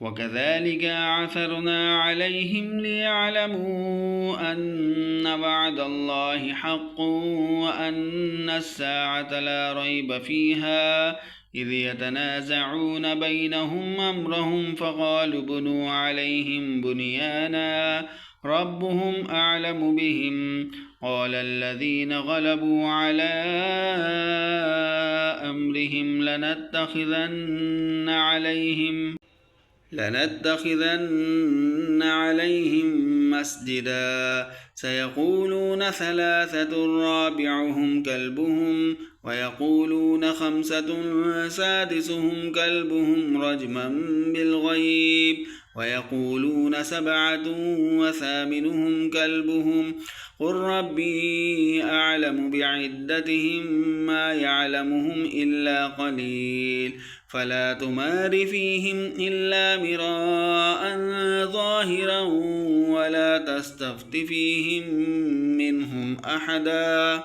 وكذلك عثرنا عليهم ليعلموا أن وعد الله حق وأن الساعة لا ريب فيها إذ يتنازعون بينهم أمرهم فقالوا بنوا عليهم بنيانا ربهم أعلم بهم قال الذين غلبوا على أمرهم لنتخذن عليهم مسجدا سيقولون ثلاثة رابعهم كلبهم ويقولون خمسة سادسهم كلبهم رجما بالغيب ويقولون سبعة وثامنهم كلبهم قل ربي أعلم بعدتهم ما يعلمهم إلا قليل فلا تمار فيهم إلا مراء ظاهرا ولا تستفت فيهم منهم أحدا